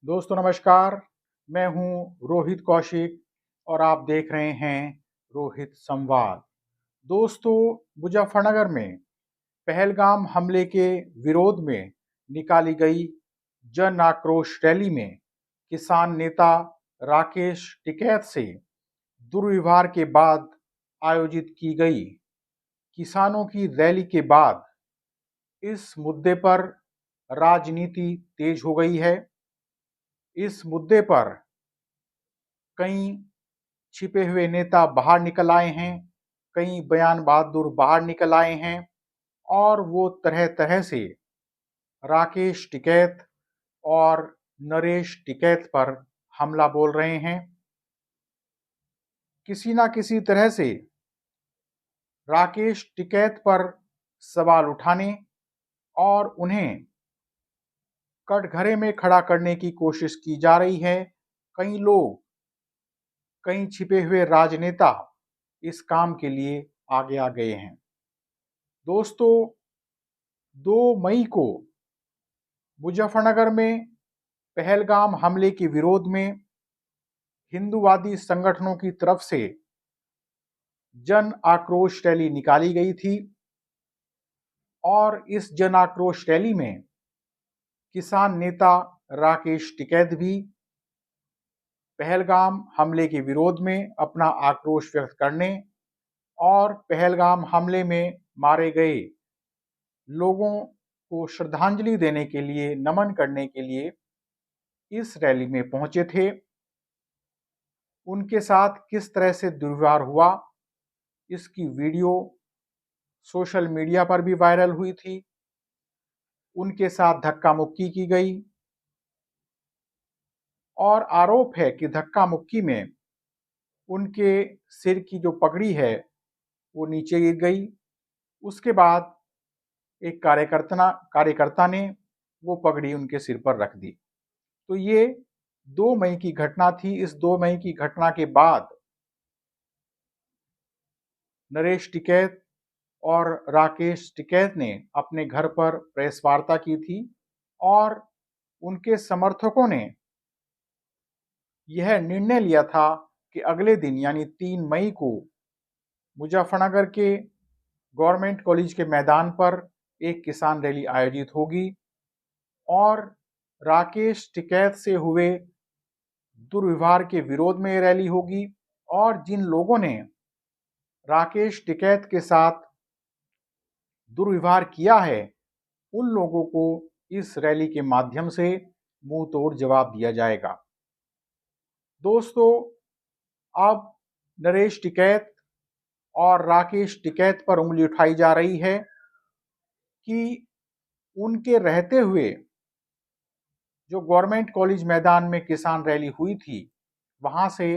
दोस्तों नमस्कार। मैं हूं रोहित कौशिक और आप देख रहे हैं रोहित संवाद। दोस्तों, मुजफ्फरनगर में पहलगाम हमले के विरोध में निकाली गई जन आक्रोश रैली में किसान नेता राकेश टिकैत से दुर्व्यवहार के बाद आयोजित की गई किसानों की रैली के बाद इस मुद्दे पर राजनीति तेज हो गई है। इस मुद्दे पर कई छिपे हुए नेता बाहर निकल आए हैं, कई बयान बहादुर बाहर निकल आए हैं और वो तरह तरह से राकेश टिकैत और नरेश टिकैत पर हमला बोल रहे हैं। किसी ना किसी तरह से राकेश टिकैत पर सवाल उठाने और उन्हें कटघरे में खड़ा करने की कोशिश की जा रही है। कई लोग, कई छिपे हुए राजनेता इस काम के लिए आगे आ गए हैं। दोस्तों, 2 मई को मुजफ्फरनगर में पहलगाम हमले के विरोध में हिंदूवादी संगठनों की तरफ से जन आक्रोश रैली निकाली गई थी और इस जन आक्रोश रैली में किसान नेता राकेश टिकैत भी पहलगाम हमले के विरोध में अपना आक्रोश व्यक्त करने और पहलगाम हमले में मारे गए लोगों को श्रद्धांजलि देने के लिए, नमन करने के लिए इस रैली में पहुंचे थे। उनके साथ किस तरह से दुर्व्यवहार हुआ, इसकी वीडियो सोशल मीडिया पर भी वायरल हुई थी। उनके साथ धक्का मुक्की की गई और आरोप है कि धक्का मुक्की में उनके सिर की जो पगड़ी है वो नीचे गिर गई। उसके बाद एक कार्यकर्ता ने वो पगड़ी उनके सिर पर रख दी। तो ये 2 मई की घटना थी। इस 2 मई की घटना के बाद नरेश टिकैत और राकेश टिकैत ने अपने घर पर प्रेस वार्ता की थी और उनके समर्थकों ने यह निर्णय लिया था कि अगले दिन यानी 3 मई को मुजफ्फरनगर के गवर्नमेंट कॉलेज के मैदान पर एक किसान रैली आयोजित होगी और राकेश टिकैत से हुए दुर्व्यवहार के विरोध में ये रैली होगी और जिन लोगों ने राकेश टिकैत के साथ दुर्व्यवहार किया है उन लोगों को इस रैली के माध्यम से मुंह तोड़ जवाब दिया जाएगा। दोस्तों, अब नरेश टिकैत और राकेश टिकैत पर उंगली उठाई जा रही है कि उनके रहते हुए जो गवर्नमेंट कॉलेज मैदान में किसान रैली हुई थी वहां से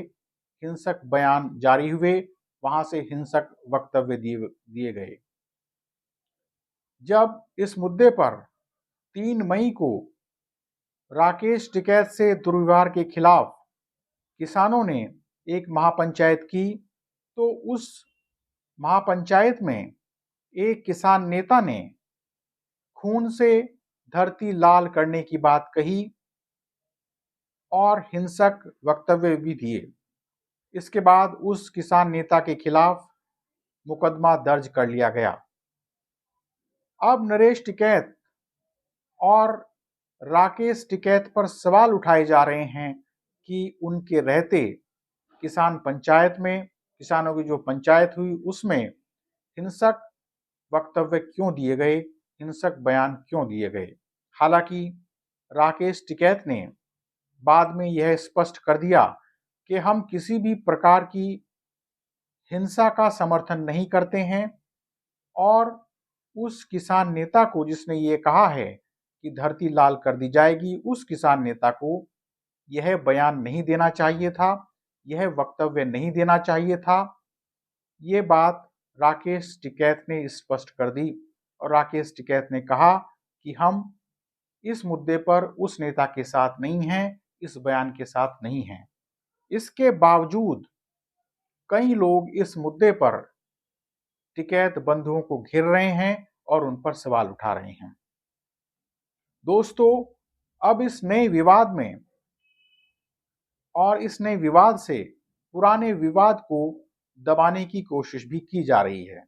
हिंसक बयान जारी हुए, वहां से हिंसक वक्तव्य दिए गए। जब इस मुद्दे पर 3 मई को राकेश टिकैत से दुर्व्यवहार के खिलाफ किसानों ने एक महापंचायत की, तो उस महापंचायत में एक किसान नेता ने खून से धरती लाल करने की बात कही और हिंसक वक्तव्य भी दिए। इसके बाद उस किसान नेता के खिलाफ मुकदमा दर्ज कर लिया गया। अब नरेश टिकैत और राकेश टिकैत पर सवाल उठाए जा रहे हैं कि उनके रहते किसान पंचायत में, किसानों की जो पंचायत हुई उसमें हिंसक वक्तव्य क्यों दिए गए, हिंसक बयान क्यों दिए गए। हालांकि राकेश टिकैत ने बाद में यह स्पष्ट कर दिया कि हम किसी भी प्रकार की हिंसा का समर्थन नहीं करते हैं और उस किसान नेता को जिसने ये कहा है कि धरती लाल कर दी जाएगी, उस किसान नेता को यह बयान नहीं देना चाहिए था, यह वक्तव्य नहीं देना चाहिए था। ये बात राकेश टिकैत ने स्पष्ट कर दी और राकेश टिकैत ने कहा कि हम इस मुद्दे पर उस नेता के साथ नहीं हैं, इस बयान के साथ नहीं हैं। इसके बावजूद कई लोग इस मुद्दे पर टिकैत बंधुओं को घेर रहे हैं और उन पर सवाल उठा रहे हैं। दोस्तों, अब इस नए विवाद में और इस नए विवाद से पुराने विवाद को दबाने की कोशिश भी की जा रही है।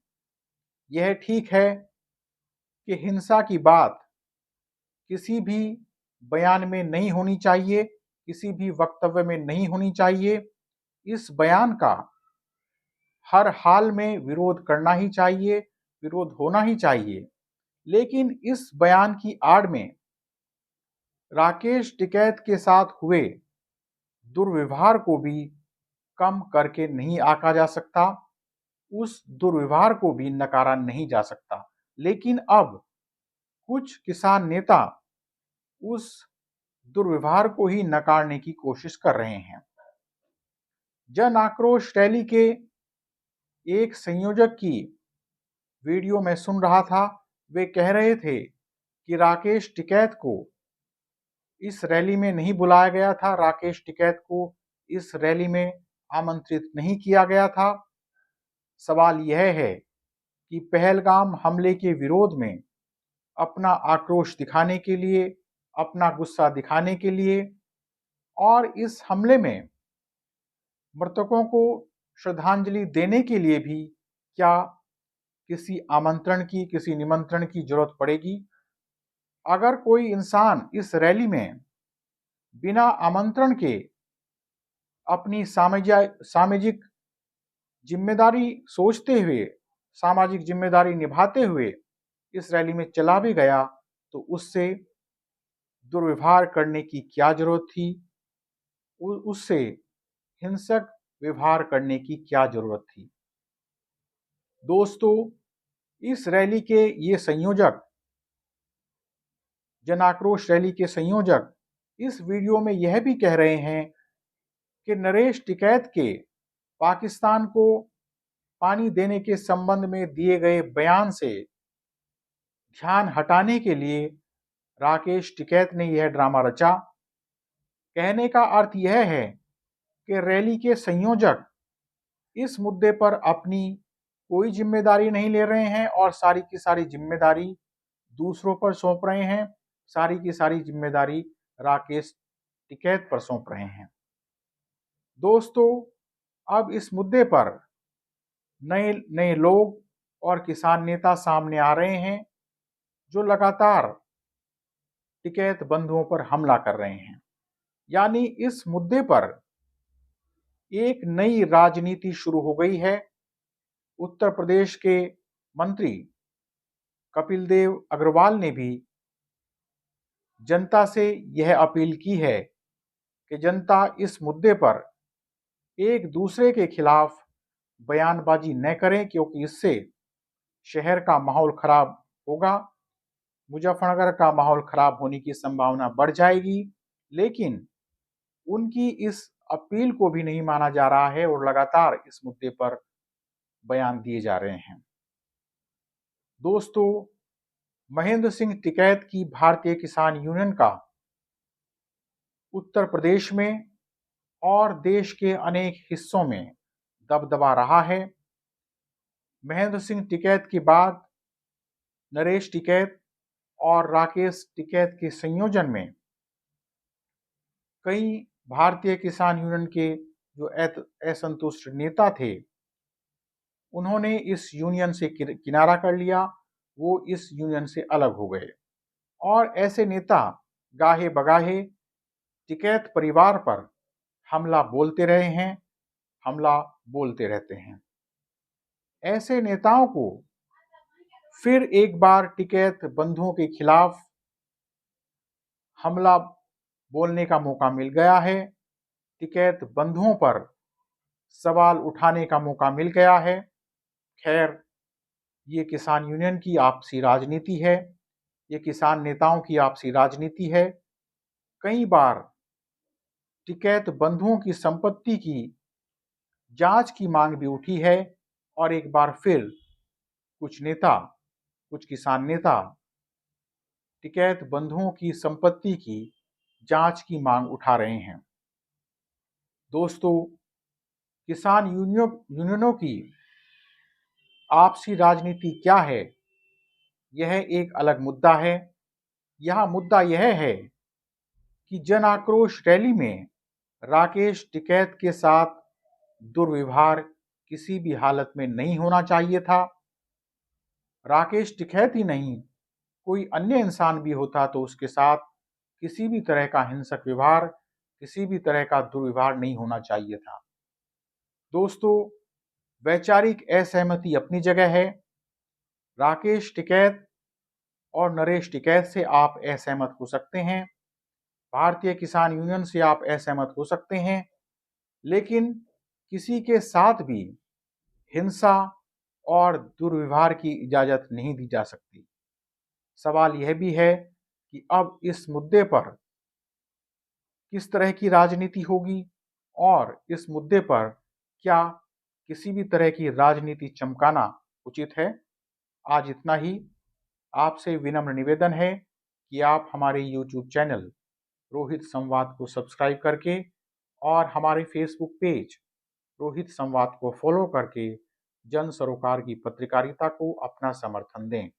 यह ठीक है कि हिंसा की बात किसी भी बयान में नहीं होनी चाहिए, किसी भी वक्तव्य में नहीं होनी चाहिए। इस बयान का हर हाल में विरोध करना ही चाहिए, विरोध होना ही चाहिए। लेकिन इस बयान की आड़ में राकेश टिकैत के साथ हुए दुर्व्यवहार को भी कम करके नहीं आंका जा सकता, उस दुर्व्यवहार को भी नकारा नहीं जा सकता। लेकिन अब कुछ किसान नेता उस दुर्व्यवहार को ही नकारने की कोशिश कर रहे हैं। जन आक्रोश रैली के एक संयोजक की वीडियो में सुन रहा था, वे कह रहे थे कि राकेश टिकैत को इस रैली में नहीं बुलाया गया था, राकेश टिकैत को इस रैली में आमंत्रित नहीं किया गया था। सवाल यह है कि पहलगाम हमले के विरोध में अपना आक्रोश दिखाने के लिए, अपना गुस्सा दिखाने के लिए और इस हमले में मृतकों को श्रद्धांजलि देने के लिए भी क्या किसी आमंत्रण की, किसी निमंत्रण की जरूरत पड़ेगी? अगर कोई इंसान इस रैली में बिना आमंत्रण के अपनी सामाजिक जिम्मेदारी सोचते हुए, सामाजिक जिम्मेदारी निभाते हुए इस रैली में चला भी गया, तो उससे दुर्व्यवहार करने की क्या जरूरत थी? उससे हिंसक व्यवहार करने की क्या जरूरत थी? दोस्तों, इस रैली के ये संयोजक, जन आक्रोश रैली के संयोजक इस वीडियो में यह भी कह रहे हैं कि नरेश टिकैत के पाकिस्तान को पानी देने के संबंध में दिए गए बयान से ध्यान हटाने के लिए राकेश टिकैत ने यह ड्रामा रचा। कहने का अर्थ यह है कि रैली के संयोजक इस मुद्दे पर अपनी कोई जिम्मेदारी नहीं ले रहे हैं और सारी की सारी जिम्मेदारी दूसरों पर सौंप रहे हैं, सारी की सारी जिम्मेदारी राकेश टिकैत पर सौंप रहे हैं। दोस्तों, अब इस मुद्दे पर नए नए लोग और किसान नेता सामने आ रहे हैं जो लगातार टिकैत बंधुओं पर हमला कर रहे हैं। यानी इस मुद्दे पर एक नई राजनीति शुरू हो गई है। उत्तर प्रदेश के मंत्री कपिल देव अग्रवाल ने भी जनता से यह अपील की है कि जनता इस मुद्दे पर एक दूसरे के खिलाफ बयानबाजी न करें, क्योंकि इससे शहर का माहौल खराब होगा, मुजफ्फरनगर का माहौल खराब होने की संभावना बढ़ जाएगी। लेकिन उनकी इस अपील को भी नहीं माना जा रहा है और लगातार इस मुद्दे पर बयान दिए जा रहे हैं। दोस्तों, महेंद्र सिंह टिकैत की भारतीय किसान यूनियन का उत्तर प्रदेश में और देश के अनेक हिस्सों में दबदबा रहा है। महेंद्र सिंह टिकैत के बाद नरेश टिकैत और राकेश टिकैत के संयोजन में कई भारतीय किसान यूनियन के जो असंतुष्ट नेता थे, उन्होंने इस यूनियन से किनारा कर लिया, वो इस यूनियन से अलग हो गए और ऐसे नेता गाहे बगाहे टिकैत परिवार पर हमला बोलते रहे हैं, हमला बोलते रहते हैं। ऐसे नेताओं को फिर एक बार टिकैत बंधुओं के खिलाफ हमला बोलने का मौका मिल गया है। टिकैत बंधुओं पर सवाल उठाने का मौका मिल गया है। खैर, ये किसान यूनियन की आपसी राजनीति है, ये किसान नेताओं की आपसी राजनीति है। कई बार टिकैत बंधुओं की संपत्ति की जांच की मांग भी उठी है और एक बार फिर कुछ नेता, कुछ किसान नेता टिकैत बंधुओं की संपत्ति की जांच की मांग उठा रहे हैं। दोस्तों, किसान यूनियनों की आपसी राजनीति क्या है, यह एक अलग मुद्दा है। यह मुद्दा यह है कि जन आक्रोश रैली में राकेश टिकैत के साथ दुर्व्यवहार किसी भी हालत में नहीं होना चाहिए था। राकेश टिकैत ही नहीं, कोई अन्य इंसान भी होता तो उसके साथ किसी भी तरह का हिंसक व्यवहार, किसी भी तरह का दुर्व्यवहार नहीं होना चाहिए था। दोस्तों, वैचारिक असहमति अपनी जगह है। राकेश टिकैत और नरेश टिकैत से आप असहमत हो सकते हैं, भारतीय किसान यूनियन से आप असहमत हो सकते हैं, लेकिन किसी के साथ भी हिंसा और दुर्व्यवहार की इजाजत नहीं दी जा सकती। सवाल यह भी है कि अब इस मुद्दे पर किस तरह की राजनीति होगी और इस मुद्दे पर क्या किसी भी तरह की राजनीति चमकाना उचित है। आज इतना ही। आपसे विनम्र निवेदन है कि आप हमारे YouTube चैनल रोहित संवाद को सब्सक्राइब करके और हमारे फेसबुक पेज रोहित संवाद को फॉलो करके जन सरोकार की पत्रकारिता को अपना समर्थन दें।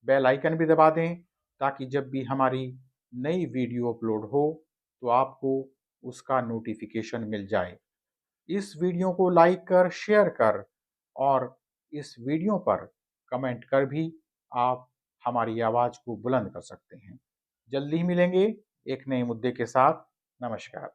बेल आइकन भी दबा दें ताकि जब भी हमारी नई वीडियो अपलोड हो तो आपको उसका नोटिफिकेशन मिल जाए। इस वीडियो को लाइक कर, शेयर कर और इस वीडियो पर कमेंट कर भी आप हमारी आवाज़ को बुलंद कर सकते हैं। जल्दी ही मिलेंगे एक नए मुद्दे के साथ। नमस्कार।